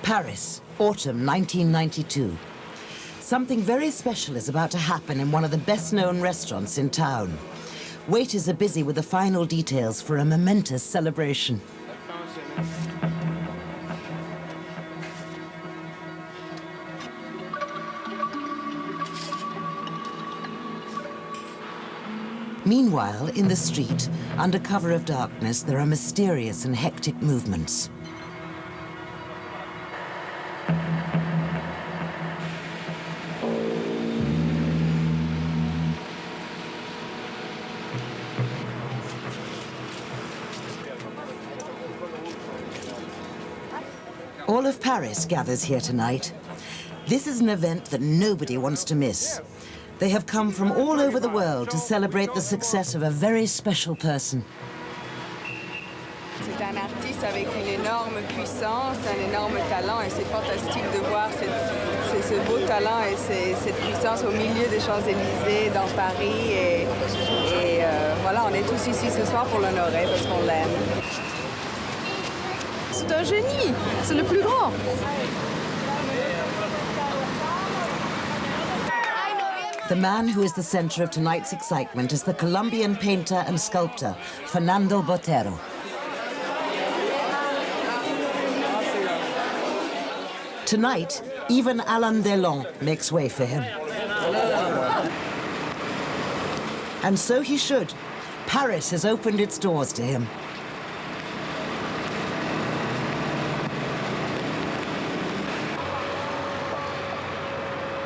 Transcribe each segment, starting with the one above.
Paris, autumn 1992. Something very special is about to happen in one of the best-known restaurants in town. Waiters are busy with the final details for a momentous celebration. Meanwhile, in the street, under cover of darkness, there are mysterious and hectic movements. All of Paris gathers here tonight. This is an event that nobody wants to miss. They have come from all over the world to celebrate the success of a very special person. C'est un artiste avec une énorme puissance, un énorme talent, et c'est fantastique de voir ce beau talent et cette puissance au milieu des Champs-Élysées, dans Paris. Et voilà, on est tous ici ce soir pour l'honorer parce qu'on l'aime. C'est un génie, c'est le plus grand. The man who is the center of tonight's excitement is the Colombian painter and sculptor, Fernando Botero. Tonight, even Alain Delon makes way for him. And so he should. Paris has opened its doors to him.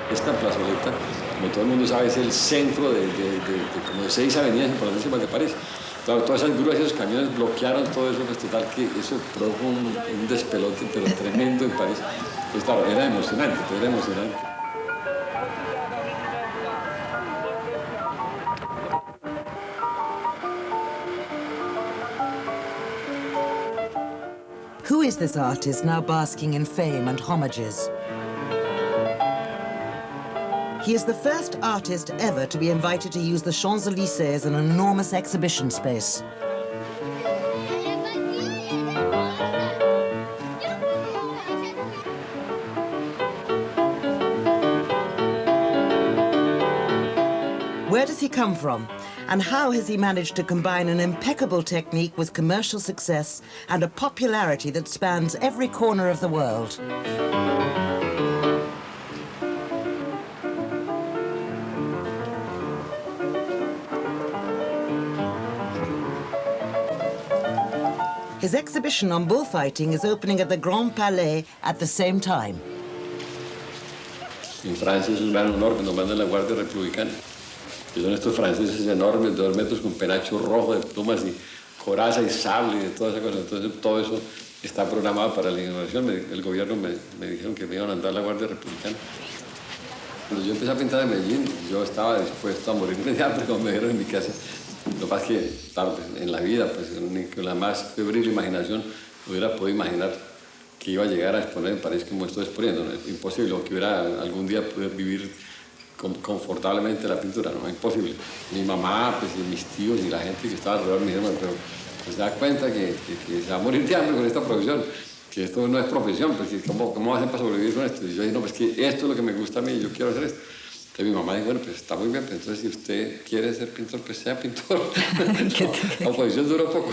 Esta plazoleta, como todo el mundo sabe, es el centro de como 6 avenidas importantísimas de París. Claro, todas esas grúas y esos camiones bloquearon todo eso, pues total que eso produjo un despelote pero tremendo en París. Pues claro, era emocionante, pero era emocionante. Who is this artist now basking in fame and homages? He is the first artist ever to be invited to use the Champs-Élysées as an enormous exhibition space. Where does he come from? And how has he managed to combine an impeccable technique with commercial success and a popularity that spans every corner of the world? His exhibition on bullfighting is opening at the Grand Palais at the same time. En Francia es un gran honor que nos mandan la Guardia Republicana, que son estos franceses enormes de 2 metros con penacho rojo de plumas y coraza y sable y de toda esa cosa. Entonces todo eso está programado para la inauguración. El gobierno me dijeron que me iban a mandar la Guardia Republicana. Cuando yo empecé a pintar en Medellín, yo estaba dispuesto a morirme de hambre, como me dijeron en mi casa. Lo que pasa es que, claro, en la vida, pues, con la más febril imaginación, hubiera podido imaginar que iba a llegar a exponer en París como estoy exponiendo, ¿no? Es imposible, o que hubiera algún día poder vivir confortablemente la pintura, ¿no? Es imposible. Mi mamá, pues, y mis tíos y la gente que estaba alrededor me dijeron, pero pues, se da cuenta que se va a morir de hambre con esta profesión, que esto no es profesión, pues, ¿cómo hacen para sobrevivir con esto? Y yo dije, no, pues que esto es lo que me gusta a mí, yo quiero hacer esto. Entonces mi mamá dijo, bueno, pues está muy bien, pero entonces si usted quiere ser pintor, pues sea pintor. La oposición duró poco.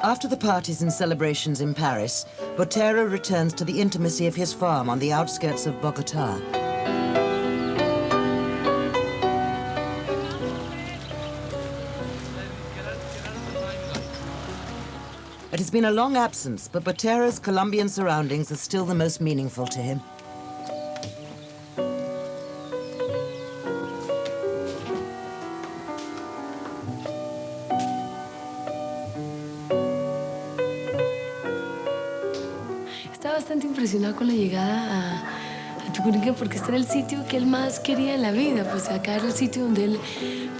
After the parties and celebrations in Paris, Botero returns to the intimacy of his farm on the outskirts of Bogotá. It has been a long absence, but Botero's Colombian surroundings are still the most meaningful to him. Estaba bastante impresionado con la llegada a Tucumán porque este era el sitio que él más quería en la vida, pues acá era el sitio donde él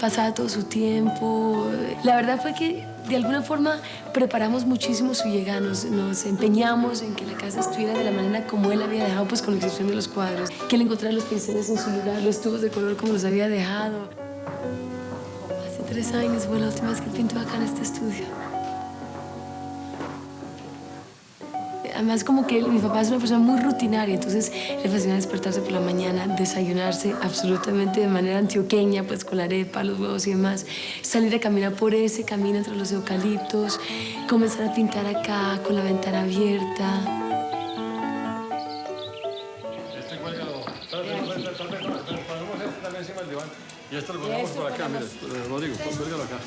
pasaba todo su tiempo. La verdad fue que de alguna forma preparamos muchísimo su llegada, nos empeñamos en que la casa estuviera de la manera como él había dejado, pues con la excepción de los cuadros, que él encontrara los pinceles en su lugar, los tubos de color como los había dejado. Hace 3 años fue la última vez que él pintó acá en este estudio. Además, como que mi papá es una persona muy rutinaria, entonces le fascina despertarse por la mañana, desayunarse absolutamente de manera antioqueña, pues con la arepa, los huevos y demás, salir a caminar por ese camino entre los eucaliptos, comenzar a pintar acá con la ventana abierta. Este cuélgalo, tal vez ponemos este también encima del diván. Y esto lo ponemos por acá, mire, Rodrigo, cuélgalo acá.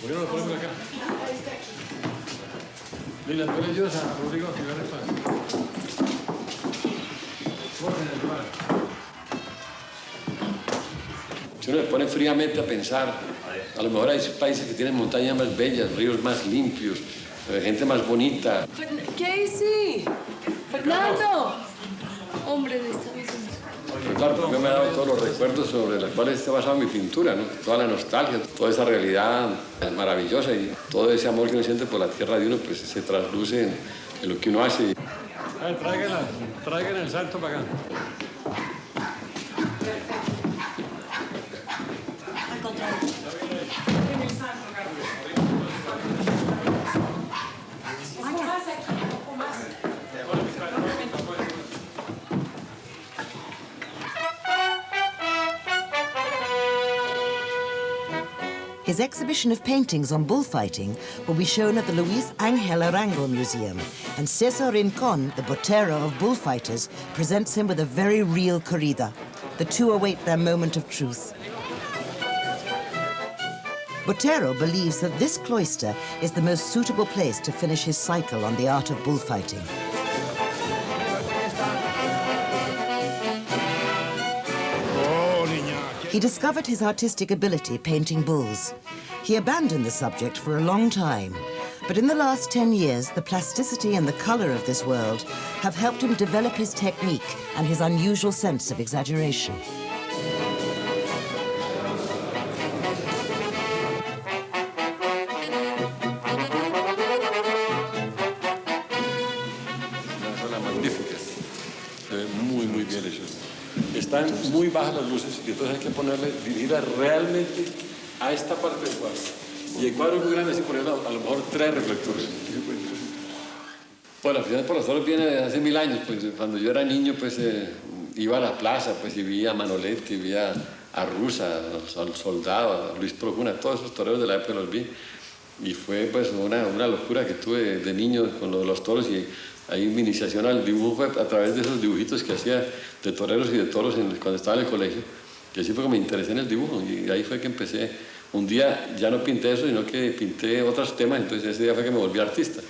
¿Por qué no lo ponemos acá? Lila, ¿tú le ayudas a Rodrigo a pegar el pan? Si uno se pone fríamente a pensar, a lo mejor hay países que tienen montañas más bellas, ríos más limpios, gente más bonita. ¿Qué hice? ¡Fernando! Hombre, de esta vez. Pero claro, porque me ha dado todos los recuerdos sobre los cuales está basada mi pintura, ¿no? Toda la nostalgia, toda esa realidad maravillosa y todo ese amor que uno siente por la tierra de uno, pues se trasluce en lo que uno hace. Traigan el santo para acá. Al contrario. His exhibition of paintings on bullfighting will be shown at the Luis Ángel Arango Museum, and César Rincón, the Botero of bullfighters, presents him with a very real corrida. The two await their moment of truth. Botero believes that this cloister is the most suitable place to finish his cycle on the art of bullfighting. He discovered his artistic ability painting bulls. He abandoned the subject for a long time, but in the last 10 years, the plasticity and the color of this world have helped him develop his technique and his unusual sense of exaggeration. Muy bien hechos. Están muy bajas las luces y entonces hay que ponerle, dirigirla realmente a esta parte del cuadro. Y el cuadro es muy grande, así ponerle a lo mejor 3 reflectores. Bueno, al final por los toros viene desde hace 1000 años. Pues, cuando yo era niño, pues iba a la plaza, pues y vi a Manoletti, vi a Rusa, al Soldado, a Luis Procuna, todos esos toreros de la época los vi. Y fue pues una locura que tuve de niño con los toros y ahí mi iniciación al dibujo fue a través de esos dibujitos que hacía de toreros y de toros cuando estaba en el colegio. Y así fue que me interesé en el dibujo y ahí fue que empecé. Un día ya no pinté eso, sino que pinté otros temas, entonces ese día fue que me volví artista.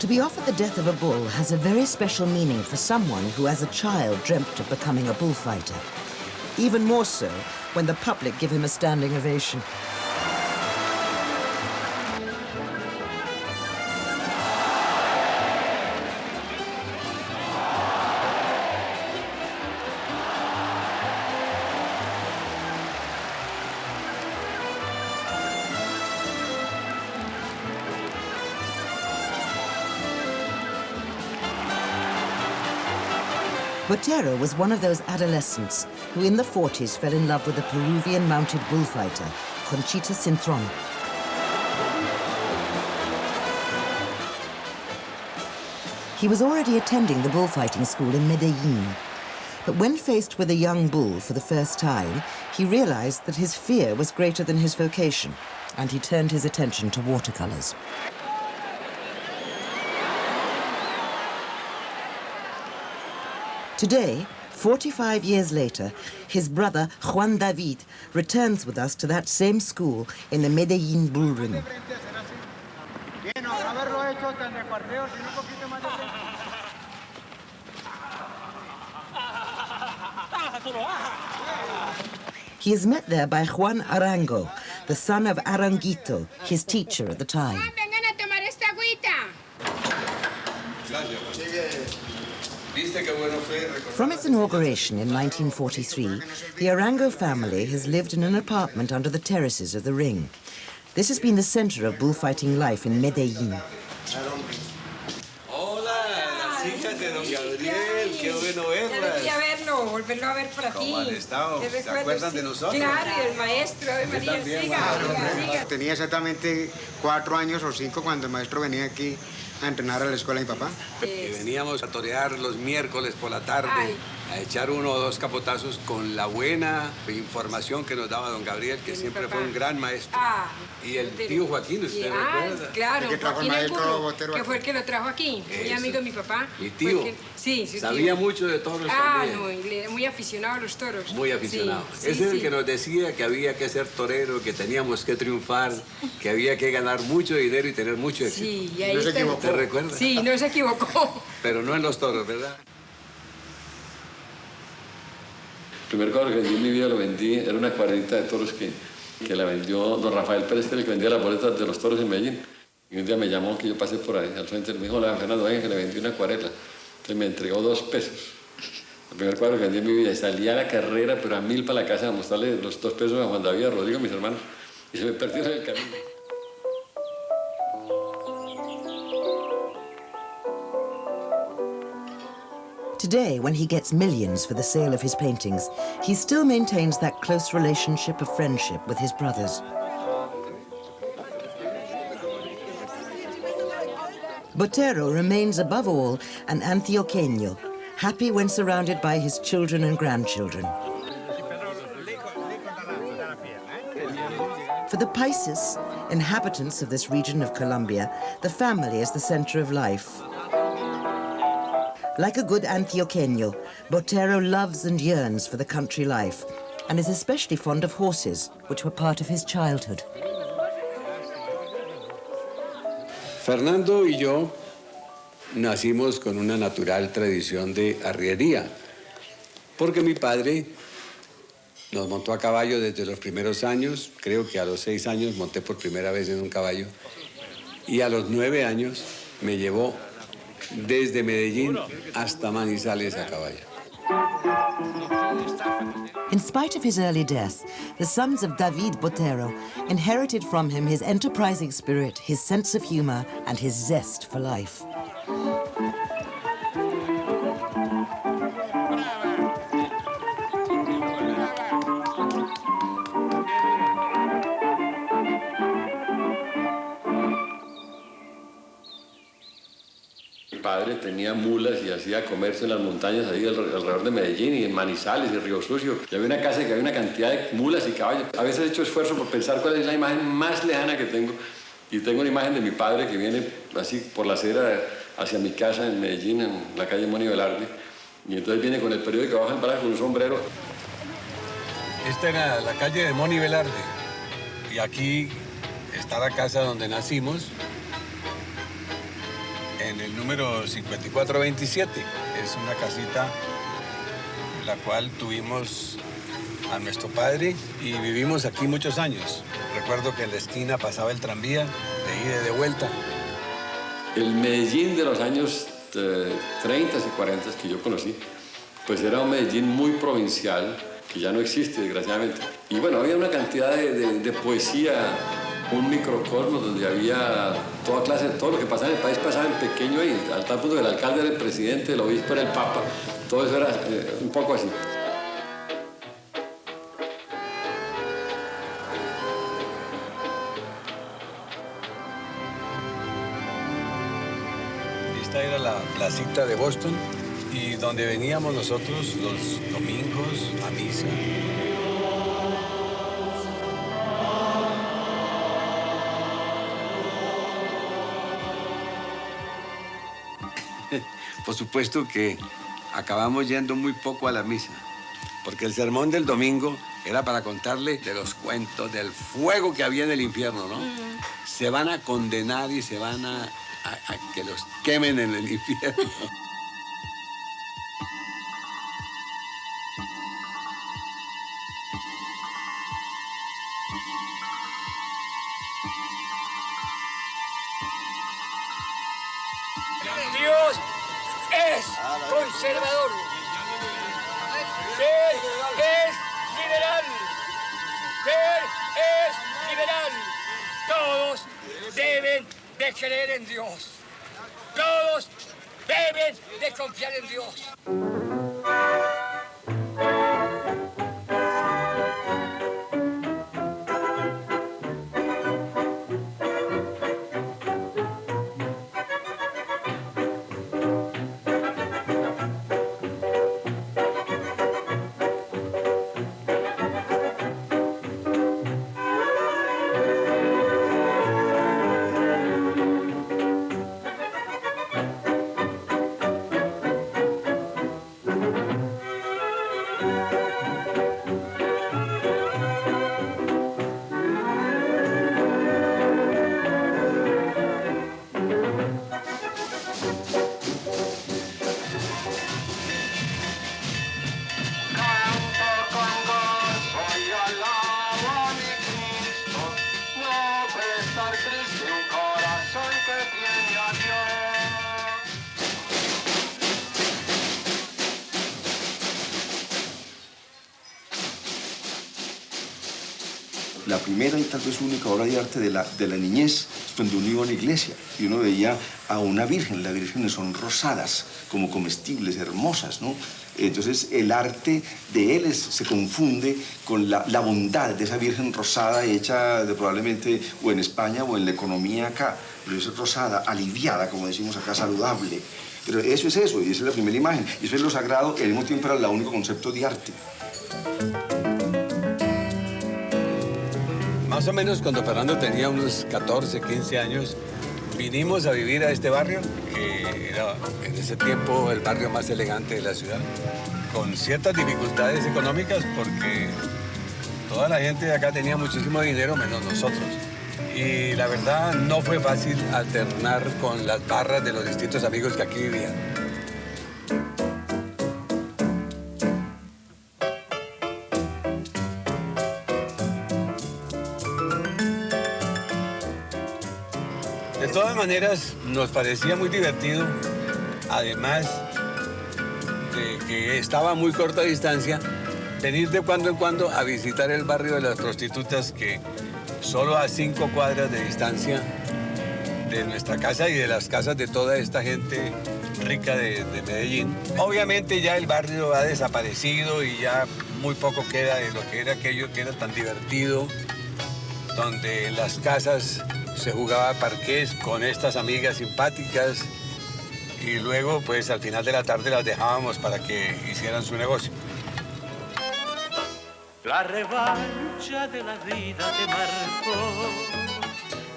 To be offered the death of a bull has a very special meaning for someone who as a child dreamt of becoming a bullfighter. Even more so when the public give him a standing ovation. Botero was one of those adolescents who in the 40s fell in love with a Peruvian mounted bullfighter, Conchita Cintrón. He was already attending the bullfighting school in Medellin. But when faced with a young bull for the first time, he realized that his fear was greater than his vocation, and he turned his attention to watercolors. Today, 45 years later, his brother Juan David returns with us to that same school in the Medellin Bull Ring. He is met there by Juan Arango, the son of Aranguito, his teacher at the time. From its inauguration in 1943, the Arango family has lived in an apartment under the terraces of the ring. This has been the center of bullfighting life in Medellin. Hola, las hijas de don Gabriel, qué bueno verlas. Qué verlo, volverlo a ver por aquí. ¿Cómo han estado? ¿Se acuerdan de nosotros? Claro, y el maestro, María, siga. Tenía exactamente 4 años o 5 cuando el maestro venía aquí a entrenar a la escuela de mi papá. Que veníamos a torear los miércoles por la tarde, a echar 1 o 2 capotazos con la buena información que nos daba don Gabriel, que siempre fue un gran maestro. Y el tío Joaquín, ¿usted recuerda? Claro, El que trajo Joaquín el maestro Angulo, Botero que aquí. fue el que lo trajo aquí, muy amigo de mi papá. Mi tío. Sí, su tío. Sabía mucho de toros también. No, y era muy aficionado a los toros. Muy aficionado. Sí, Ese es el que nos decía que había que ser torero, que teníamos que triunfar, que había que ganar mucho dinero y tener mucho éxito. Sí, y ahí No se está. equivocó. ¿Te recuerdas? Sí, no se equivocó. Pero no en los toros, ¿verdad? El primer cuadro que vendí en mi vida lo vendí, era una acuarelita de toros que la vendió don Rafael Pérez, que era el que vendía las boletas de los toros en Medellín. Y un día me llamó que yo pasé por ahí al frente y me dijo, hola, Fernando, venga, que le vendí una acuarela. Entonces me entregó 2 pesos. El primer cuadro que vendí en mi vida. Y salí a la carrera, pero a 1000 para la casa a mostrarle los 2 pesos a Juan David, a Rodrigo, a mis hermanos. Y se me perdieron en el camino. Today, when he gets millions for the sale of his paintings, he still maintains that close relationship of friendship with his brothers. Botero remains above all an Antioqueño, happy when surrounded by his children and grandchildren. For the Paises, inhabitants of this region of Colombia, the family is the center of life. Like a good Antioqueño, Botero loves and yearns for the country life and is especially fond of horses, which were part of his childhood. Fernando y yo nacimos con una natural tradición de arriería, porque mi padre nos montó a caballo desde los primeros años. Creo que a los 6 años monté por primera vez en un caballo, y a los 9 años me llevó desde Medellín hasta Manizales a caballo. In spite of his early death, the sons of David Botero inherited from him his enterprising spirit, his sense of humor, and his zest for life. Mi padre tenía mulas y hacía comercio en las montañas ahí alrededor de Medellín y en Manizales y Río Sucio. Y había una casa que había una cantidad de mulas y caballos. A veces he hecho esfuerzo por pensar cuál es la imagen más lejana que tengo. Y tengo una imagen de mi padre que viene así por la acera hacia mi casa en Medellín, en la calle Moni Velarde. Y entonces viene con el periódico abajo del brazo con un sombrero. Esta era la calle de Moni Velarde. Y aquí está la casa donde nacimos, en el número 5427. Es una casita en la cual tuvimos a nuestro padre y vivimos aquí muchos años. Recuerdo que en la esquina pasaba el tranvía de ida y de vuelta. El Medellín de los años 30 y 40 que yo conocí, pues era un Medellín muy provincial, que ya no existe, desgraciadamente. Y bueno, había una cantidad de poesía, un microcosmos donde había toda clase, todo lo que pasaba en el país pasaba en pequeño y al tal punto que el alcalde era el presidente, el obispo era el papa. Todo eso era un poco así. Esta era la placita de Boston y donde veníamos nosotros los domingos a misa. Por supuesto que acabamos yendo muy poco a la misa, porque el sermón del domingo era para contarle de los cuentos, del fuego que había en el infierno, ¿no? Se van a condenar y se van a que los quemen en el infierno. Dios es conservador. Él es liberal. Él es liberal. Todos deben de creer en Dios. Todos deben de confiar en Dios. La primera y tal vez única obra de arte de la niñez, donde uno iba a una iglesia y uno veía a una virgen. Las vírgenes son rosadas, como comestibles, hermosas, ¿no? Entonces el arte de él se confunde con la bondad de esa virgen rosada hecha probablemente o en España o en la economía acá. Pero es rosada, aliviada, como decimos acá, saludable. Pero eso es eso, y esa es la primera imagen. Y eso es lo sagrado, y al mismo tiempo era el único concepto de arte. Más o menos cuando Fernando tenía unos 14, 15 años, vinimos a vivir a este barrio, que era en ese tiempo el barrio más elegante de la ciudad, con ciertas dificultades económicas porque toda la gente de acá tenía muchísimo dinero menos nosotros. Y la verdad no fue fácil alternar con las barras de los distintos amigos que aquí vivían. De todas maneras, nos parecía muy divertido, además de que estaba a muy corta distancia, venir de cuando en cuando a visitar el barrio de las prostitutas, que solo a 5 cuadras de distancia de nuestra casa y de las casas de toda esta gente rica de Medellín. Obviamente ya el barrio ha desaparecido y ya muy poco queda de lo que era aquello que era tan divertido, donde en las casas se jugaba parqués con estas amigas simpáticas y luego, pues, al final de la tarde las dejábamos para que hicieran su negocio. La revancha de la vida te marcó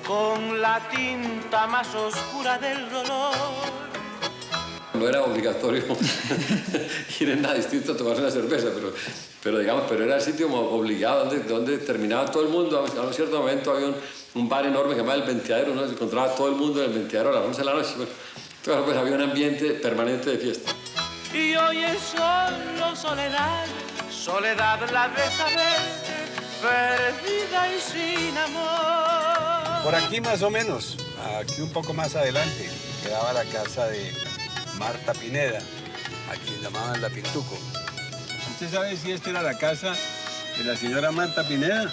con la tinta más oscura del dolor. No era obligatorio ir en nada distinto a tomarse una cerveza, pero era el sitio obligado donde terminaba todo el mundo. A un cierto momento había un bar enorme que se llamaba El Venteadero, ¿no? Se encontraba todo el mundo en El Venteadero a las 11 de la noche. Bueno, entonces, pues, había un ambiente permanente de fiesta. Y hoy es solo soledad, soledad la de saber, perdida y sin amor. Por aquí más o menos, aquí un poco más adelante, quedaba la casa de Marta Pineda, a quien llamaban la Pintuco. ¿Usted sabe si esta era la casa de la señora Marta Pineda? No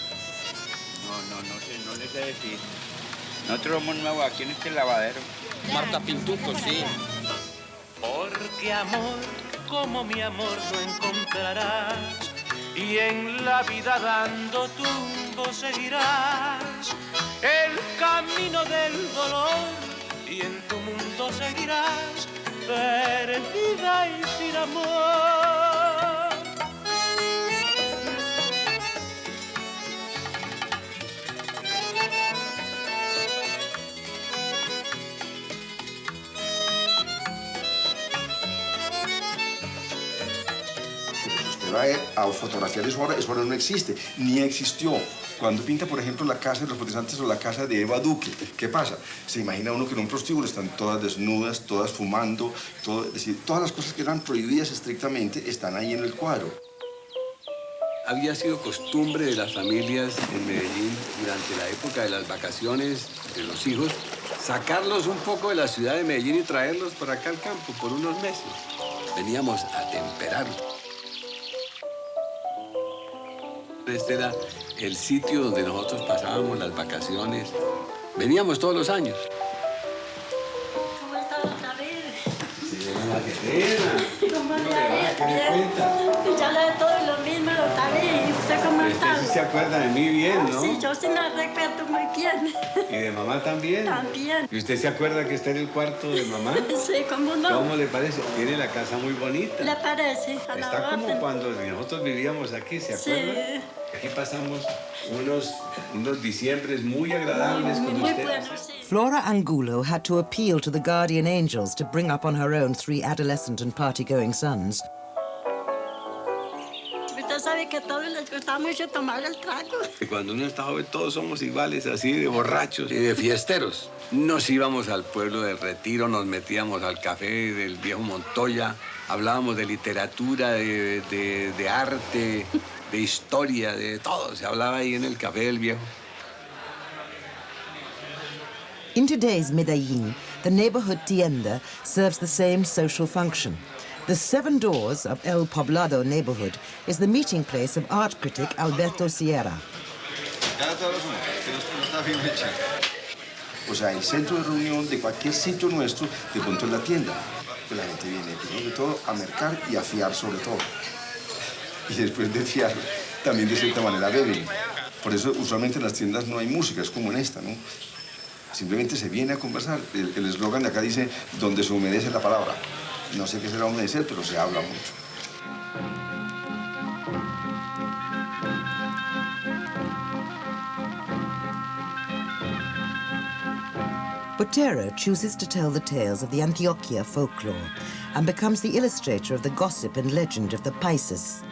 sé, no le sé decir. Nosotros somos nuevos aquí en este lavadero. Marta Pintuco, sí. Porque amor como mi amor no encontrarás, y en la vida dando tumbos seguirás el camino del dolor, y en tu mundo seguirás perdida y sin amor. A fotografiar eso ahora no existe, ni existió. Cuando pinta, por ejemplo, la casa de los protestantes o la casa de Eva Duque, ¿qué pasa? Se imagina uno que en un prostíbulo están todas desnudas, todas fumando, es decir, todas las cosas que eran prohibidas estrictamente están ahí en el cuadro. Había sido costumbre de las familias en Medellín durante la época de las vacaciones de los hijos sacarlos un poco de la ciudad de Medellín y traerlos para acá al campo por unos meses. Veníamos a temperarlos. Este era el sitio donde nosotros pasábamos las vacaciones. Veníamos todos los años. ¿Cómo está David? Sí, la guerrera. ¿Cómo le ha ido? Bien. Ya le todo lo mismo, David. ¿Usted cómo está? Usted sí se acuerda de mí bien, ¿no? Sí, yo sí me recuerdo muy bien. ¿Y de mamá también? También. ¿Y usted se acuerda que está en el cuarto de mamá? Sí, ¿cómo no? ¿Cómo le parece? Tiene la casa muy bonita. ¿Le parece? A la Está como orden. cuando nosotros vivíamos aquí, ¿se acuerdan? Sí. Aquí pasamos unos diciembres muy agradables con Muy ustedes. buenos, sí. Flora Angulo had to appeal to the guardian angels to bring up on her own 3 adolescent and party-going sons. Usted sabe que a todos les gusta mucho tomar el trago. Y cuando uno está joven, todos somos iguales, así de borrachos y de fiesteros. Nos íbamos al pueblo de Retiro, nos metíamos al café del viejo Montoya, hablábamos de literatura, de arte, de historia, de todo. Se hablaba ahí en el café del viejo. In today's Medellín, the neighborhood tienda serves the same social function. The 7 Doors of El Poblado neighborhood is the meeting place of art critic Alberto Sierra. O sea, el centro de reunión de cualquier sitio nuestro, de pronto es la tienda. Pues la gente viene, primero de todo, a mercar y a fiar sobre todo. Y después de fiar, también de cierta manera beben. Por eso, usualmente en las tiendas no hay música, es como en esta, ¿no? Simplemente se viene a conversar. El eslogan de acá dice, donde se humedece la palabra. No sé qué será humedecer, pero se habla mucho. Botero chooses to tell the tales of the Antioquia folklore and becomes the illustrator of the gossip and legend of the Paisas.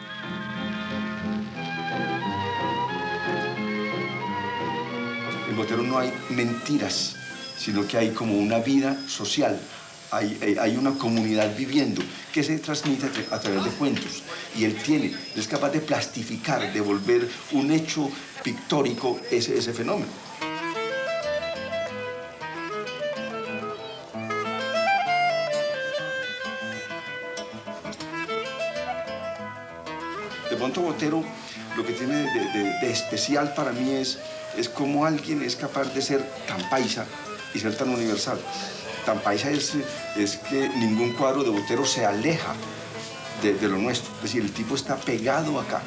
En Botero no hay mentiras, sino que hay como una vida social. Hay una comunidad viviendo que se transmite a través de cuentos. Y él es capaz de plastificar, de volver un hecho pictórico ese fenómeno. De pronto Botero lo que tiene de especial para mí es cómo alguien es capaz de ser tan paisa y ser tan universal. Tan paisa es que ningún cuadro de Botero se aleja de lo nuestro. Es decir, el tipo está pegado acá.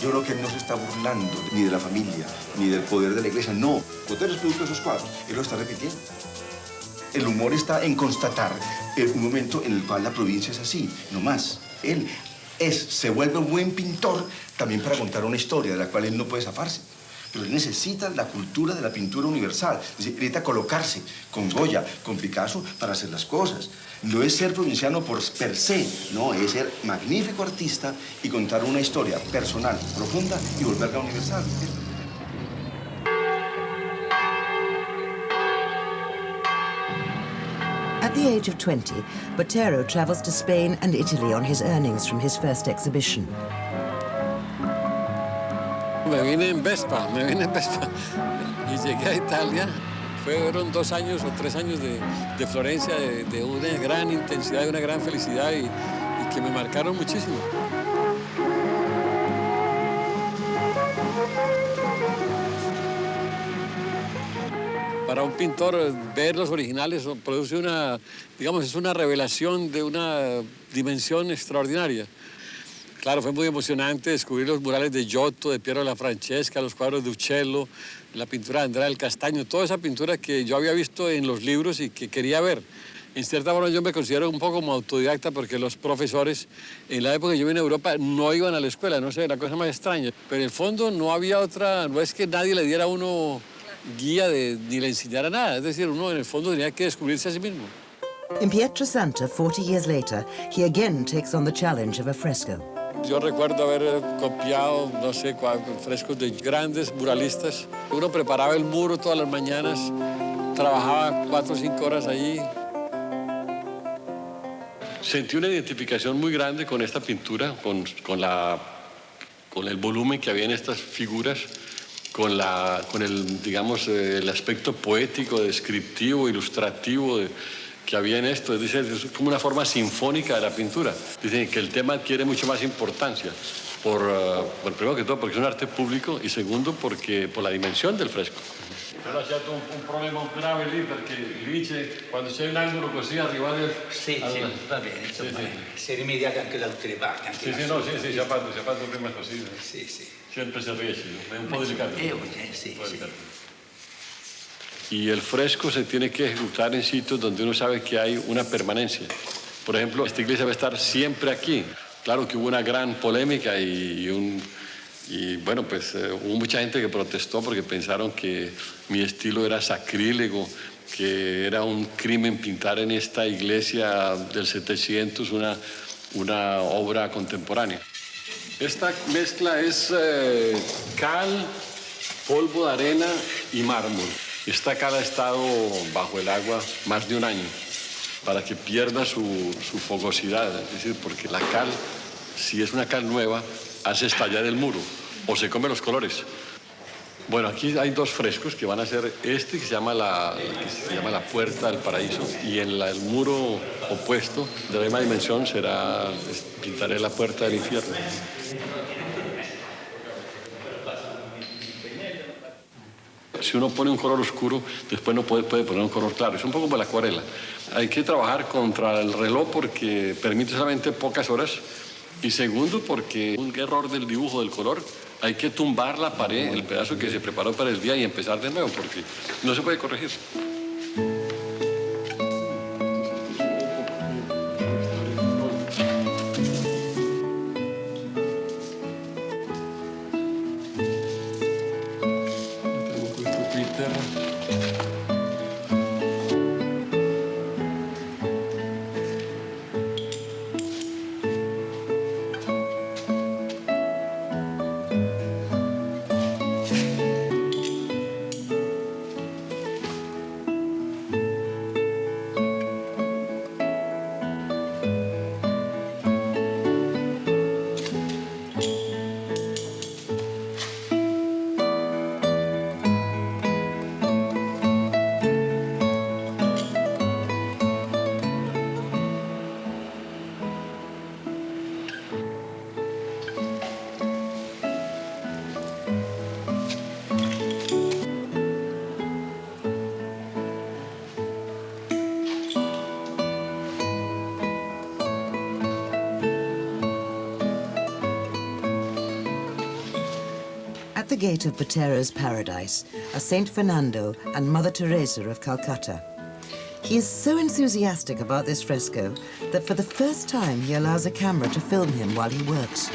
Yo creo que él no se está burlando ni de la familia, ni del poder de la iglesia. No, Botero es producto de esos cuadros. Él lo está repitiendo. El humor está en constatar un momento en el cual la provincia es así, no más. Él se vuelve un buen pintor también para contar una historia de la cual él no puede zafarse. Pero él necesita la cultura de la pintura universal. Es decir, necesita colocarse con Goya, con Picasso, para hacer las cosas. No es ser provinciano per se, no, es ser magnífico artista y contar una historia personal, profunda y volverla universal. At the age of 20, Botero travels to Spain and Italy on his earnings from his first exhibition. Me vine en Vespa. Y llegué a Italia. Fueron 2 años o 3 años de Florencia, de una gran intensidad, de una gran felicidad y que me marcaron muchísimo. Para un pintor, ver los originales produce es una revelación de una dimensión extraordinaria. Claro, fue muy emocionante descubrir los murales de Giotto, de Piero della Francesca, los cuadros de Uccello, la pintura de Andrea del Castaño, toda esa pintura que yo había visto en los libros y que quería ver. En cierta forma yo me considero un poco como autodidacta porque los profesores en la época que yo vine a Europa no iban a la escuela, no sé, la cosa más extraña. Pero en el fondo no había otra, no es que nadie le diera a uno guía ni le enseñara nada, es decir, uno en el fondo tenía que descubrirse a sí mismo. In Pietrasanta, 40 years later, he again takes on the challenge of a fresco. Yo recuerdo haber copiado, no sé, frescos de grandes muralistas. Uno preparaba el muro todas las mañanas, trabajaba 4 o 5 horas allí. Sentí una identificación muy grande con esta pintura, con el volumen que había en estas figuras, con el, digamos, el aspecto poético, descriptivo, ilustrativo que había en esto. Es decir, es como una forma sinfónica de la pintura. Dicen que el tema adquiere mucho más importancia, primero que todo porque es un arte público y segundo por la dimensione del fresco. Però c'è un problema grave lì perché lì quando c'è un angolo così arrivare... Sì, va bene, insomma, si è rimediato anche da tutte le parti. Sì, si ha fatto prima così. Sì. Siempre se riesce, è un po' delicato. Sí. Y el fresco se tiene que ejecutar en sitios donde uno sabe que hay una permanencia. Por ejemplo, esta iglesia va a estar siempre aquí. Claro que hubo una gran polémica y bueno, pues hubo mucha gente que protestó porque pensaron que mi estilo era sacrílego, que era un crimen pintar en esta iglesia del 700 una obra contemporánea. Esta mezcla es cal, polvo de arena y mármol. Esta cal ha estado bajo el agua más de 1 año para que pierda su fogosidad, es decir, porque la cal, si es una cal nueva, hace estallar el muro o se come los colores. Bueno, aquí hay 2 frescos que van a ser que se llama la Puerta del Paraíso y en el muro opuesto de la misma dimensión pintaré la Puerta del Infierno. Si uno pone un color oscuro, después no puede poner un color claro. Es un poco como la acuarela. Hay que trabajar contra el reloj porque permite solamente pocas horas. Y segundo, porque un error del dibujo del color, hay que tumbar la pared, el pedazo que se preparó para el día y empezar de nuevo, porque no se puede corregir. At the gate of Botero's paradise are Saint Fernando and Mother Teresa of Calcutta. He is so enthusiastic about this fresco that for the first time he allows a camera to film him while he works.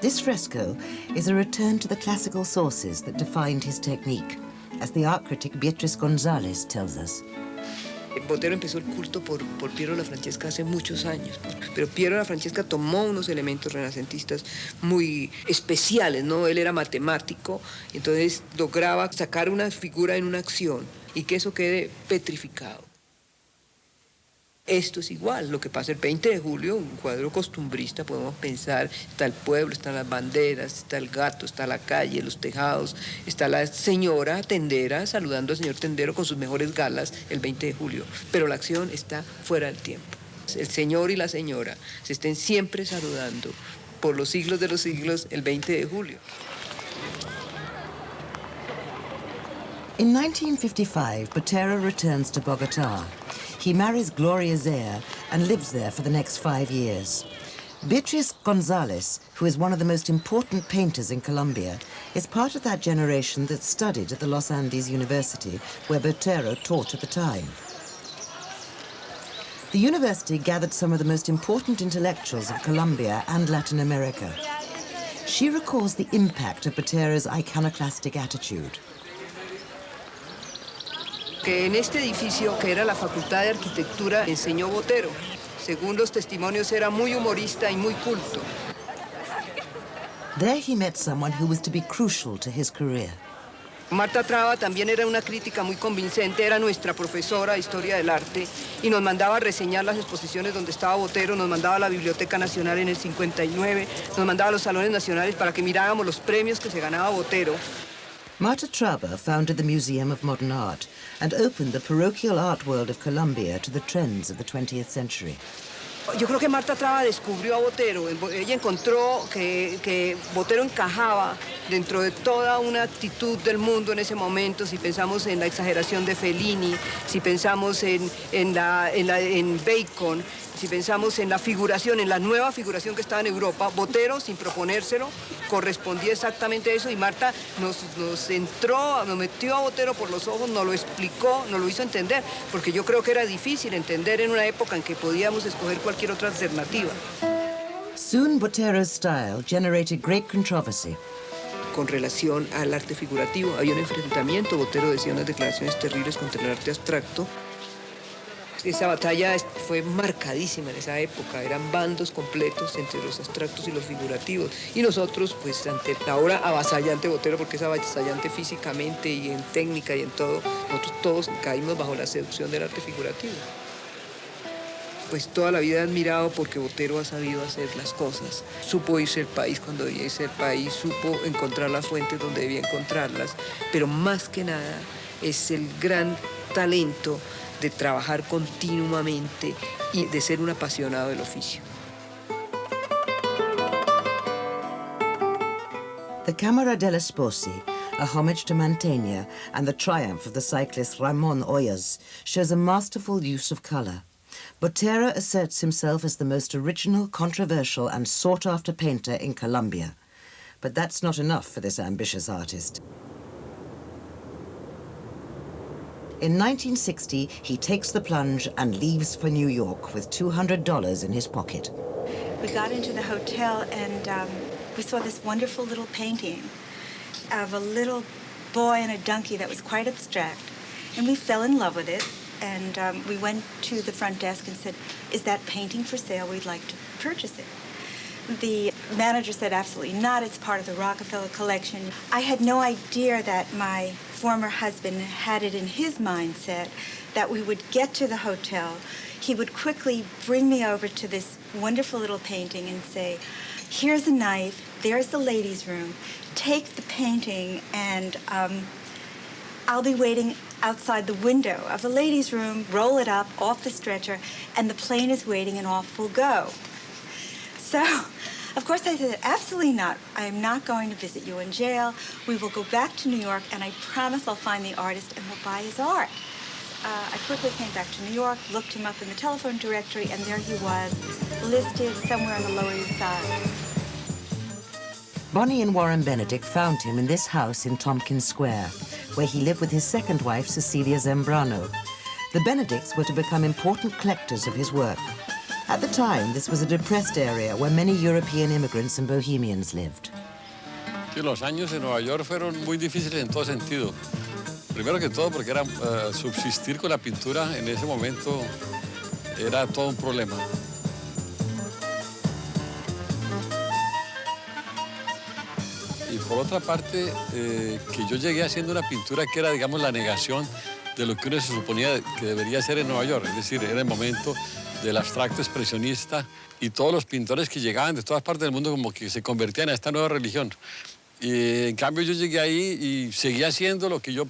This fresco is a return to the classical sources that defined his technique, as the art critic Beatriz González tells us. Botero empezó el culto por Piero La Francesca hace muchos años, pero Piero La Francesca tomó unos elementos renacentistas muy especiales, ¿no? Él era matemático, entonces lograba sacar una figura en una acción y que eso quede petrificado. Esto es igual, lo que pasa el 20 de julio, un cuadro costumbrista, podemos pensar, está el pueblo, están las banderas, está el gato, está la calle, los tejados, está la señora tendera saludando al señor tendero con sus mejores galas el 20 de julio, pero la acción está fuera del tiempo. El señor y la señora se estén siempre saludando por los siglos de los siglos el 20 de julio. In 1955, Botero returns to Bogotá. He marries Gloria Zare and lives there for the next 5 years. Beatriz González, who is one of the most important painters in Colombia, is part of that generation that studied at the Los Andes University, where Botero taught at the time. The university gathered some of the most important intellectuals of Colombia and Latin America. She recalls the impact of Botero's iconoclastic attitude. Que en este edificio, que era la Facultad de Arquitectura, enseñó Botero. Según los testimonios, era muy humorista y muy culto. There he met someone who was to be crucial to his career. Marta Traba también era una crítica muy convincente, era nuestra profesora de Historia del Arte y nos mandaba a reseñar las exposiciones donde estaba Botero, nos mandaba a la Biblioteca Nacional en el 59, nos mandaba a los salones nacionales para que miráramos los premios que se ganaba Botero. Marta Traba founded the Museum of Modern Art and opened the parochial art world of Colombia to the trends of the 20th century. Yo creo que Marta Traba descubrió a Botero. Ella encontró que Botero encajaba dentro de toda una actitud del mundo en ese momento. Si pensamos en la exageración de Fellini, si pensamos en Bacon, si pensamos en la figuración, en la nueva figuración que estaba en Europa, Botero, sin proponérselo, correspondía exactamente a eso y Marta nos metió a Botero por los ojos, nos lo explicó, nos lo hizo entender, porque yo creo que era difícil entender en una época en que podíamos escoger cualquier otra alternativa. Soon Botero's style generated great controversy. Con relación al arte figurativo, había un enfrentamiento, Botero decía unas declaraciones terribles contra el arte abstracto. Esa batalla fue marcadísima en esa época, eran bandos completos entre los abstractos y los figurativos. Y nosotros, pues, ante la obra avasallante de Botero, porque es avasallante físicamente y en técnica y en todo, nosotros todos caímos bajo la seducción del arte figurativo. Pues toda la vida he admirado porque Botero ha sabido hacer las cosas. Supo irse del país cuando debía irse del país, supo encontrar las fuentes donde debía encontrarlas, pero más que nada es el gran talento de trabajar continuamente y de ser un apasionado del oficio. The Camera degli Sposi, a homage to Mantegna and the triumph of the cyclist Ramon Hoyos, shows a masterful use of color. Botero asserts himself as the most original, controversial and sought-after painter in Colombia. But that's not enough for this ambitious artist. In 1960, he takes the plunge and leaves for New York with $200 in his pocket. We got into the hotel and we saw this wonderful little painting of a little boy and a donkey that was quite abstract. And we fell in love with it. And we went to the front desk and said, "Is that painting for sale? We'd like to purchase it." The manager said, "Absolutely not. It's part of the Rockefeller collection." I had no idea that my former husband had it in his mindset that we would get to the hotel. He would quickly bring me over to this wonderful little painting and say, "Here's a knife. There's the ladies' room. Take the painting and I'll be waiting outside the window of the ladies' room, roll it up off the stretcher, and the plane is waiting and off we'll go." So, of course, I said, "Absolutely not. I am not going to visit you in jail. We will go back to New York, and I promise I'll find the artist and we'll buy his art." I quickly came back to New York, looked him up in the telephone directory, and there he was, listed somewhere on the Lower East Side. Bonnie and Warren Benedict found him in this house in Tompkins Square, where he lived with his second wife, Cecilia Zambrano. The Benedicts were to become important collectors of his work. At the time, this was a depressed area where many European immigrants and bohemians lived. Sí, los años en Nueva York fueron muy difíciles en todo sentido. Primero que todo porque era subsistir con la pintura en ese momento era todo un problema. Y por otra parte, que yo llegué haciendo una pintura que era, digamos, la negación de lo que uno se suponía que debería ser en Nueva York. Es decir, era el momento del abstracto expresionista y todos los pintores que llegaban de todas partes del mundo como que se convertían en esta nueva religión. Y en cambio yo llegué ahí y seguí haciendo lo que yo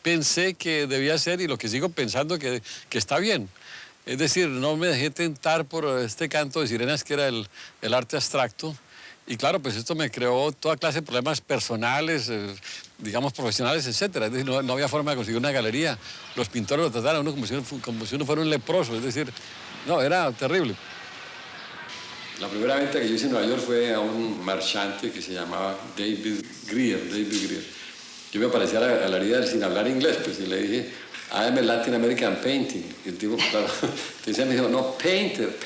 pensé que debía hacer y lo que sigo pensando que está bien. Es decir, no me dejé tentar por este canto de sirenas que era el arte abstracto. Y claro, pues esto me creó toda clase de problemas personales, digamos, profesionales, etc. Es decir, no había forma de conseguir una galería. Los pintores lo trataron a uno como si uno fuera un leproso. Es decir, no, era terrible. La primera venta que yo hice en Nueva York fue a un marchante que se llamaba David Greer. Yo me aparecía a la herida sin hablar inglés, pues, y le dije, I am a Latin American painting. Y el tipo, claro, entonces me dijo, no, painter.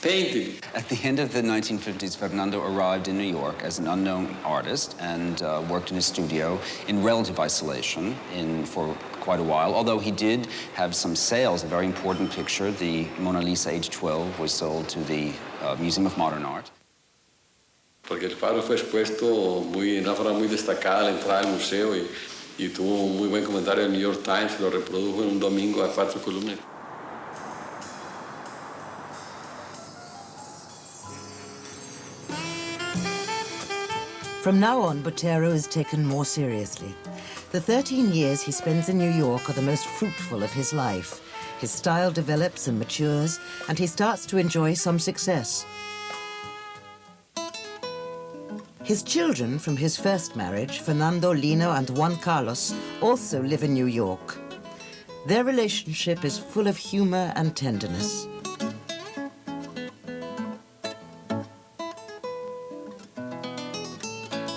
Painting. At the end of the 1950s, Fernando arrived in New York as an unknown artist and worked in his studio in relative isolation for quite a while, although he did have some sales. A very important picture, the Mona Lisa, age 12, was sold to the Museum of Modern Art. Porque el cuadro fue expuesto en una forma muy destacada a la entrada del museo y tuvo un muy buen comentario en el New York Times, lo reprodujo en un domingo a 4 columnas. From now on, Botero is taken more seriously. The 13 years he spends in New York are the most fruitful of his life. His style develops and matures, and he starts to enjoy some success. His children from his first marriage, Fernando, Lino, and Juan Carlos, also live in New York. Their relationship is full of humor and tenderness.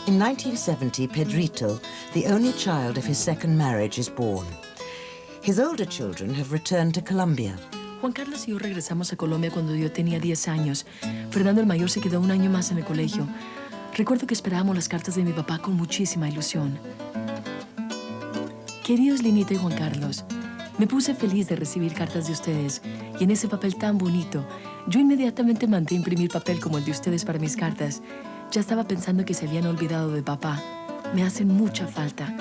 In 1970, Pedrito, the only child of his second marriage, is born. His older children have returned to Colombia. Juan Carlos y yo regresamos a Colombia cuando yo tenía 10 años. Fernando el mayor se quedó un año más en el colegio. Recuerdo que esperábamos las cartas de mi papá con muchísima ilusión. Queridos Linita y Juan Carlos, me puse feliz de recibir cartas de ustedes y en ese papel tan bonito, yo inmediatamente mandé imprimir papel como el de ustedes para mis cartas. Ya estaba pensando que se habían olvidado de papá. Me hacen mucha falta.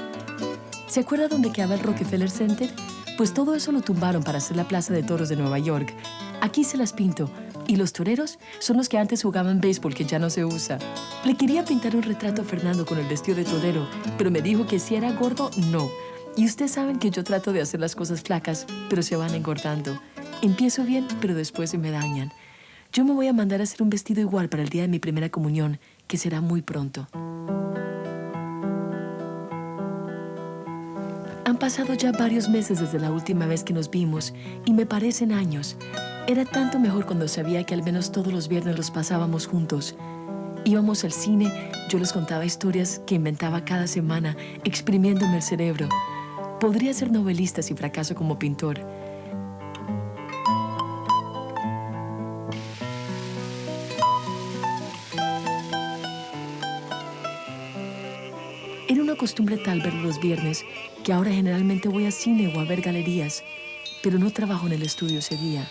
¿Se acuerda dónde quedaba el Rockefeller Center? Pues todo eso lo tumbaron para hacer la Plaza de Toros de Nueva York. Aquí se las pinto. Y los toreros son los que antes jugaban béisbol, que ya no se usa. Le quería pintar un retrato a Fernando con el vestido de torero, pero me dijo que si era gordo, no. Y ustedes saben que yo trato de hacer las cosas flacas, pero se van engordando. Empiezo bien, pero después se me dañan. Yo me voy a mandar a hacer un vestido igual para el día de mi primera comunión, que será muy pronto. Han pasado ya varios meses desde la última vez que nos vimos y me parecen años. Era tanto mejor cuando sabía que al menos todos los viernes los pasábamos juntos. Íbamos al cine, yo les contaba historias que inventaba cada semana, exprimiéndome el cerebro. Podría ser novelista si fracaso como pintor. Era una costumbre tal verlo los viernes que ahora generalmente voy a cine o a ver galerías, pero no trabajo en el estudio ese día.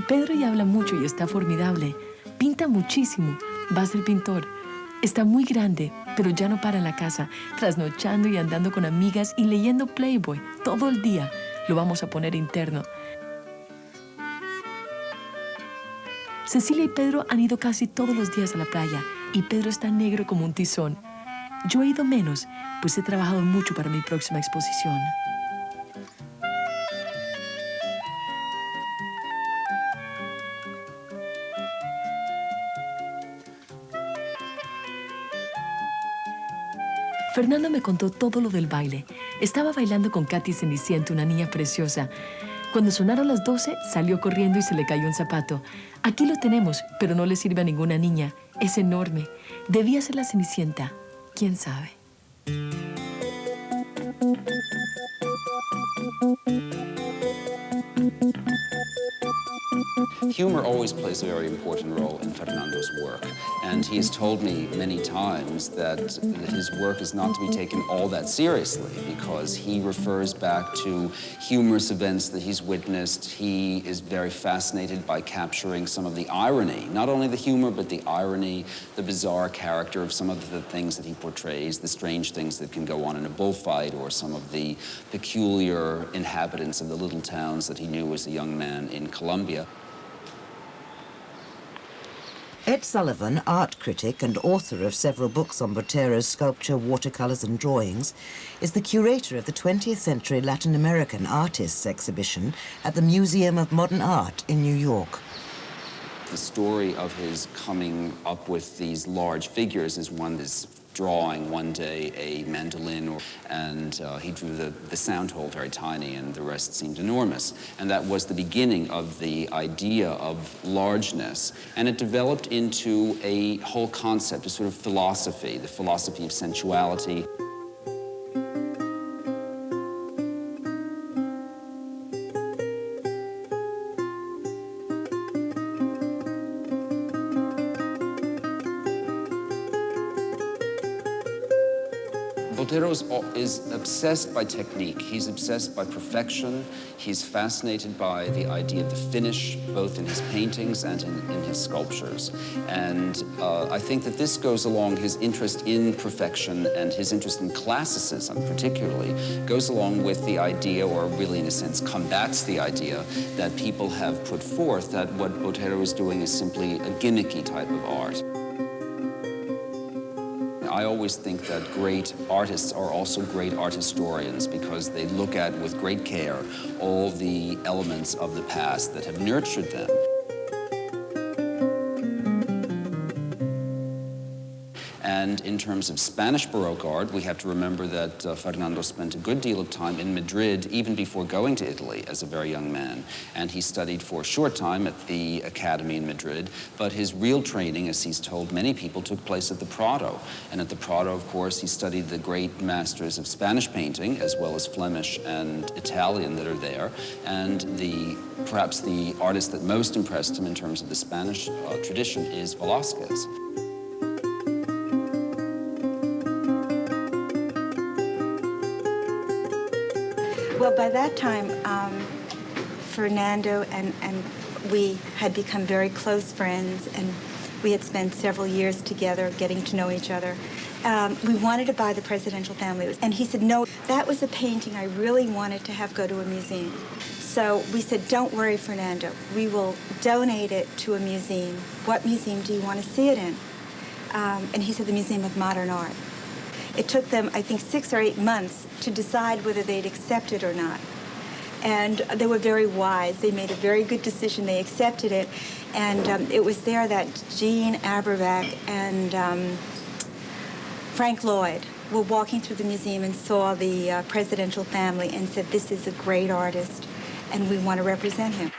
Pedro ya habla mucho y está formidable. Pinta muchísimo. Va a ser pintor. Está muy grande, pero ya no para en la casa, trasnochando y andando con amigas y leyendo Playboy todo el día. Lo vamos a poner interno. Cecilia y Pedro han ido casi todos los días a la playa y Pedro está negro como un tizón. Yo he ido menos, pues he trabajado mucho para mi próxima exposición. Fernando me contó todo lo del baile. Estaba bailando con Katy Cenicienta, una niña preciosa. Cuando sonaron las 12, salió corriendo y se le cayó un zapato. Aquí lo tenemos, pero no le sirve a ninguna niña. Es enorme. Debía ser la Cenicienta. ¿Quién sabe? Humor always plays a very important role in Fernando's work, and he has told me many times that his work is not to be taken all that seriously because he refers back to humorous events that he's witnessed. He is very fascinated by capturing some of the irony, not only the humor, but the irony, the bizarre character of some of the things that he portrays, the strange things that can go on in a bullfight, or some of the peculiar inhabitants of the little towns that he knew as a young man in Colombia. Ed Sullivan, art critic and author of several books on Botero's sculpture, watercolors and drawings, is the curator of the 20th Century Latin American Artists exhibition at the Museum of Modern Art in New York. The story of his coming up with these large figures is one that's drawing one day a mandolin, and he drew the sound hole very tiny and the rest seemed enormous. And that was the beginning of the idea of largeness. And it developed into a whole concept, a sort of philosophy, the philosophy of sensuality. Botero is obsessed by technique. He's obsessed by perfection. He's fascinated by the idea of the finish, both in his paintings and in his sculptures. And I think that this goes along, his interest in perfection and his interest in classicism particularly, goes along with the idea, or really in a sense combats the idea, that people have put forth that what Botero is doing is simply a gimmicky type of art. I always think that great artists are also great art historians because they look at, with great care, all the elements of the past that have nurtured them. And in terms of Spanish Baroque art, we have to remember that Fernando spent a good deal of time in Madrid, even before going to Italy as a very young man. And he studied for a short time at the Academy in Madrid, but his real training, as he's told many people, took place at the Prado. And at the Prado, of course, he studied the great masters of Spanish painting, as well as Flemish and Italian that are there. And perhaps the artist that most impressed him in terms of the Spanish tradition is Velázquez. Well, by that time, Fernando and we had become very close friends, and we had spent several years together getting to know each other. We wanted to buy the presidential family, and he said, no, that was a painting I really wanted to have go to a museum. So we said, don't worry, Fernando, we will donate it to a museum. What museum do you want to see it in? And he said, the Museum of Modern Art. It took them, I think, 6 or 8 months to decide whether they'd accept it or not. And they were very wise. They made a very good decision. They accepted it. And it was there that Jean Abervac and Frank Lloyd were walking through the museum and saw the presidential family and said, this is a great artist, and we want to represent him.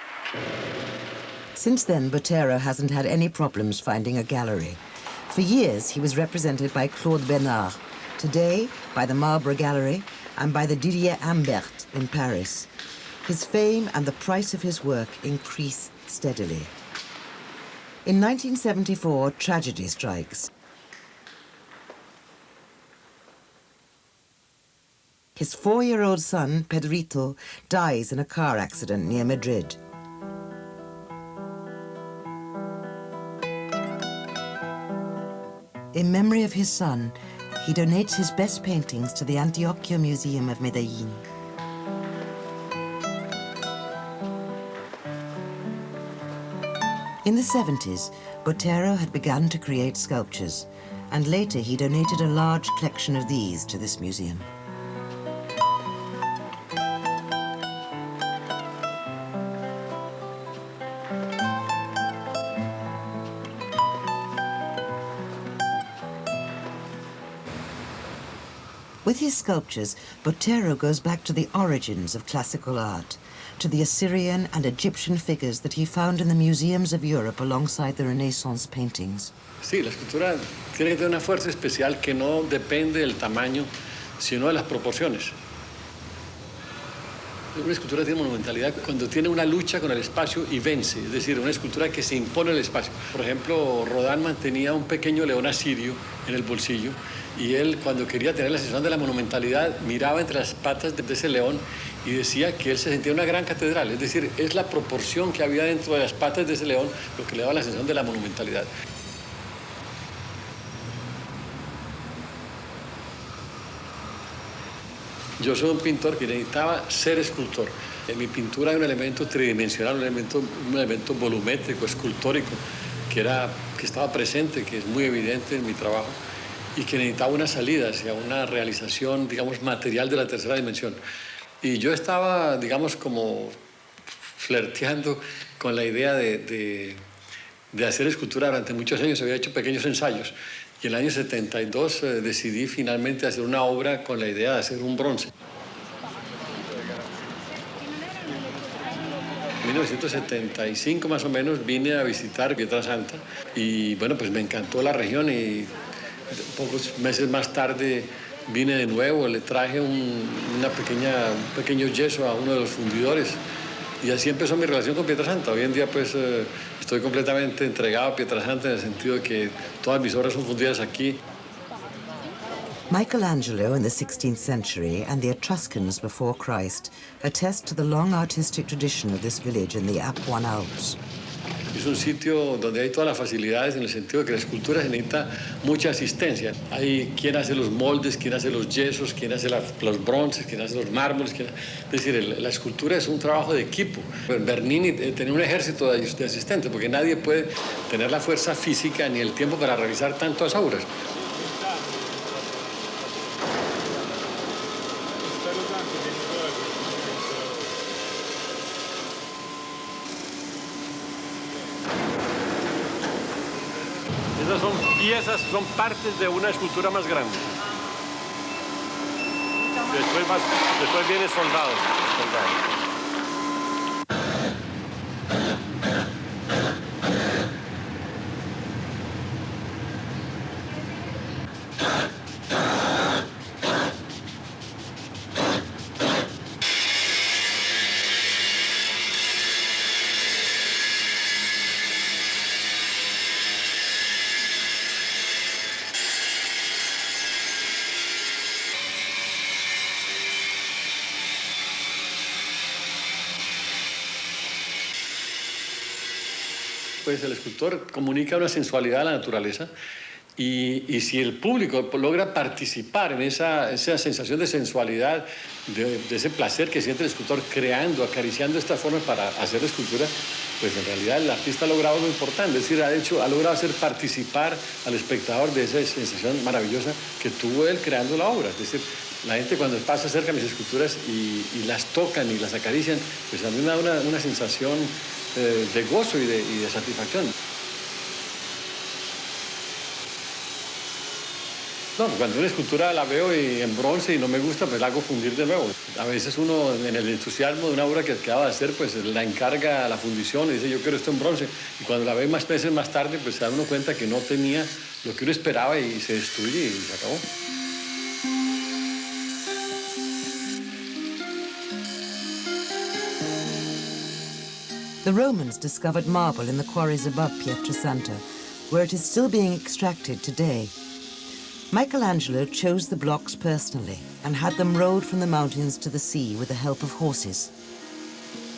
Since then, Botero hasn't had any problems finding a gallery. For years, he was represented by Claude Bernard, today by the Marbre Gallery and by the Didier Ambert in Paris. His fame and the price of his work increase steadily. In 1974, tragedy strikes. His 4-year-old son, Pedrito, dies in a car accident near Madrid. In memory of his son, he donates his best paintings to the Antioquia Museum of Medellin. In the 70s, Botero had begun to create sculptures, and later he donated a large collection of these to this museum. With his sculptures, Botero goes back to the origins of classical art, to the Assyrian and Egyptian figures that he found in the museums of Europe alongside the Renaissance paintings. Sí, la escultura tiene que tener una fuerza especial que no depende del tamaño, sino de las proporciones. Una escultura tiene monumentalidad cuando tiene una lucha con el espacio y vence, es decir, una escultura que se impone el espacio. Por ejemplo, Rodin mantenía un pequeño león asirio en el bolsillo y él, cuando quería tener la sensación de la monumentalidad, miraba entre las patas de ese león y decía que él se sentía una gran catedral, es decir, es la proporción que había dentro de las patas de ese león lo que le daba la sensación de la monumentalidad. Yo soy un pintor que necesitaba ser escultor. En mi pintura hay un elemento tridimensional, un elemento volumétrico, escultórico, que estaba presente, que es muy evidente en mi trabajo, y que necesitaba una salida hacia una realización, digamos, material de la tercera dimensión. Y yo estaba, digamos, como flirteando con la idea de hacer escultura durante muchos años. Había hecho pequeños ensayos. Y en el año 72 decidí finalmente hacer una obra con la idea de hacer un bronce. En 1975 más o menos vine a visitar Pietrasanta y bueno, pues me encantó la región y pocos meses más tarde vine de nuevo, le traje un pequeño yeso a uno de los fundidores y así empezó mi relación con Pietrasanta. Hoy en día pues estoy completamente entregado a Pietrasanta en el sentido de que todas mis obras son fundidas aquí. Michelangelo in the 16th century and the Etruscans before Christ attest to the long artistic tradition of this village in the Apuan Alps. Es un sitio donde hay todas las facilidades en el sentido de que la escultura se necesita mucha asistencia. Hay quien hace los moldes, quien hace los yesos, quien hace los bronces, quien hace los mármoles. Es decir, la escultura es un trabajo de equipo. Bernini tenía un ejército de asistentes porque nadie puede tener la fuerza física ni el tiempo para realizar tantas obras. Esas son piezas, son partes de una escultura más grande. Después vienen soldados. Pues el escultor comunica una sensualidad a la naturaleza y si el público logra participar en esa sensación de sensualidad, de ese placer que siente el escultor creando, acariciando estas formas para hacer escultura, pues en realidad el artista ha logrado lo importante, es decir, ha logrado hacer participar al espectador de esa sensación maravillosa que tuvo él creando la obra. Es decir, la gente cuando pasa cerca de mis esculturas y las tocan y las acarician, pues a mí me da una sensación de gozo y de satisfacción. No, cuando una escultura la veo en bronce y no me gusta, pues la hago fundir de nuevo. A veces uno, en el entusiasmo de una obra que acaba de hacer, pues la encarga a la fundición y dice, yo quiero esto en bronce. Y cuando la ve más meses más tarde, pues se da uno cuenta que no tenía lo que uno esperaba y se destruye y se acabó. The Romans discovered marble in the quarries above Pietrasanta, where it is still being extracted today. Michelangelo chose the blocks personally and had them rolled from the mountains to the sea with the help of horses.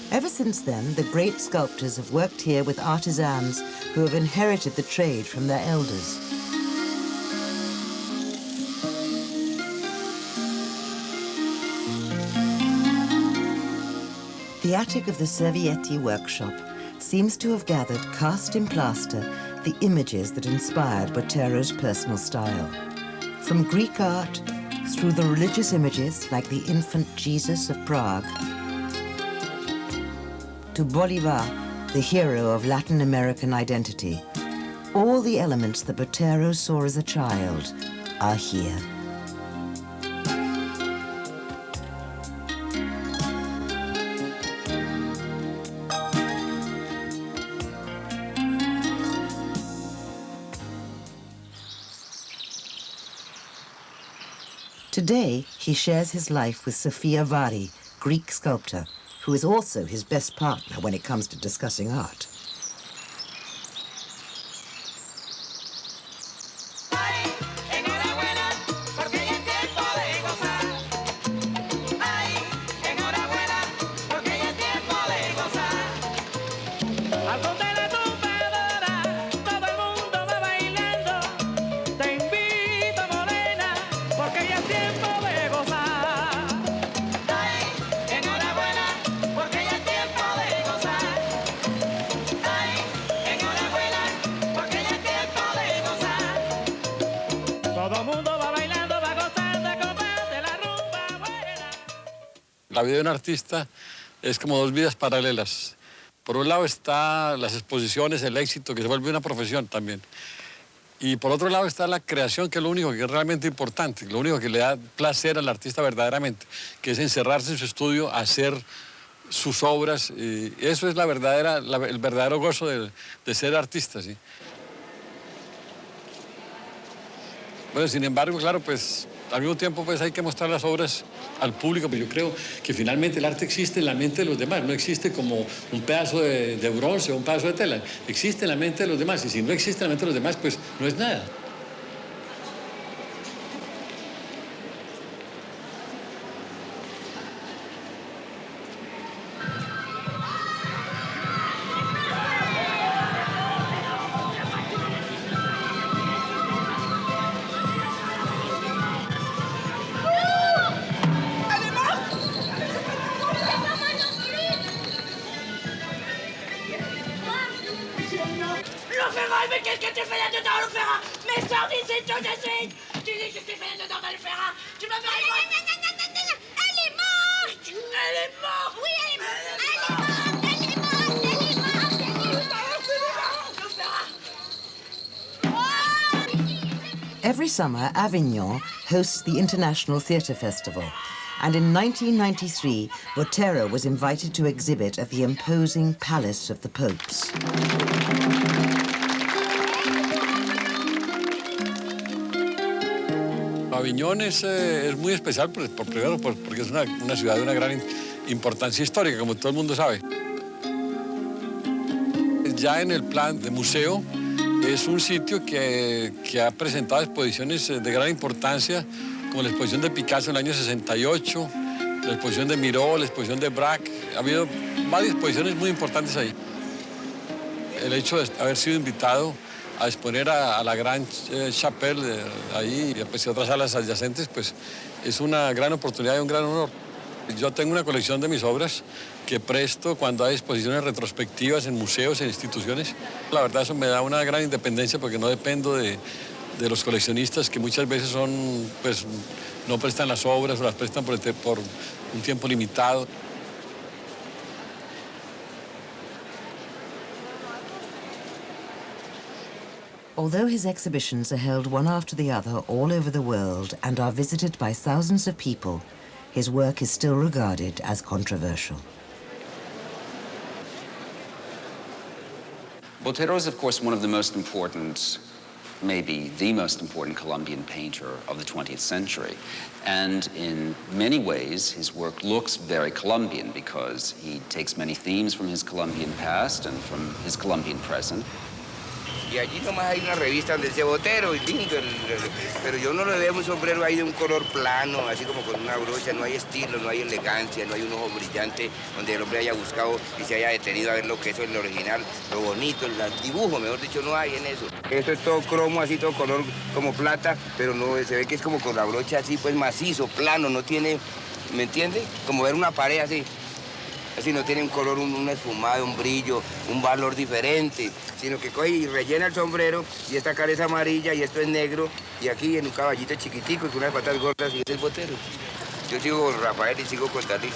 Ever since then, the great sculptors have worked here with artisans who have inherited the trade from their elders. The attic of the Servietti workshop seems to have gathered, cast in plaster, the images that inspired Botero's personal style. From Greek art, through the religious images like the infant Jesus of Prague, to Bolivar, the hero of Latin American identity, all the elements that Botero saw as a child are here. Today, he shares his life with Sofia Vari, Greek sculptor, who is also his best partner when it comes to discussing art. La vida de un artista es como dos vidas paralelas. Por un lado está las exposiciones, el éxito, que se vuelve una profesión también. Y por otro lado está la creación, que es lo único que es realmente importante, lo único que le da placer al artista verdaderamente, que es encerrarse en su estudio, hacer sus obras. Y eso es el verdadero gozo de ser artista, ¿sí? Bueno, sin embargo, claro, pues al mismo tiempo pues hay que mostrar las obras al público, pero yo creo que finalmente el arte existe en la mente de los demás, no existe como un pedazo de bronce o un pedazo de tela, existe en la mente de los demás, y si no existe en la mente de los demás, pues no es nada. Le Ferrat, mais qu'est-ce que tu fais là-dedans, le Ferrat? Mais sors d'ici tout de suite! Tu dis que tu fais là-dedans, le Ferrat? Tu me fais quoi? Elle est morte! Elle est morte! Oui, elle est morte! Elle est morte! Elle est morte! Elle est morte! Every summer, Avignon hosts the International Theatre Festival, and in 1993, Botero was invited to exhibit at the imposing Palace of the Popes. Aviñón es muy especial, primero porque es una ciudad de una gran importancia histórica, como todo el mundo sabe. Ya en el plan de museo es un sitio que ha presentado exposiciones de gran importancia, como la exposición de Picasso en el año 68, la exposición de Miró, la exposición de Braque. Ha habido varias exposiciones muy importantes ahí. El hecho de haber sido invitado a exponer a la Gran Chapelle ahí y pues, otras salas adyacentes, pues es una gran oportunidad y un gran honor. Yo tengo una colección de mis obras que presto cuando hay exposiciones retrospectivas en museos, en instituciones. La verdad eso me da una gran independencia porque no dependo de los coleccionistas que muchas veces pues, no prestan las obras o las prestan por un tiempo limitado. Although his exhibitions are held one after the other all over the world and are visited by thousands of people, his work is still regarded as controversial. Botero is, of course, one of the most important, maybe the most important Colombian painter of the 20th century. And in many ways, his work looks very Colombian because he takes many themes from his Colombian past and from his Colombian present. Y allí nomás hay una revista donde dice Botero, y lindo, pero yo no le veo un sombrero ahí de un color plano, así como con una brocha, no hay estilo, no hay elegancia, no hay un ojo brillante donde el hombre haya buscado y se haya detenido a ver lo que es el original, lo bonito, el dibujo, mejor dicho, no hay en eso. Esto es todo cromo, así todo color como plata, pero no, se ve que es como con la brocha así, pues macizo, plano, no tiene, ¿me entiende? Como ver una pared así. Así no tiene un color, un esfumado, un brillo, un valor diferente, sino que coge y rellena el sombrero y esta cara es amarilla y esto es negro y aquí en un caballito chiquitico y con unas patas gordas y este es Botero. Yo sigo con Rafael y sigo con Dalí.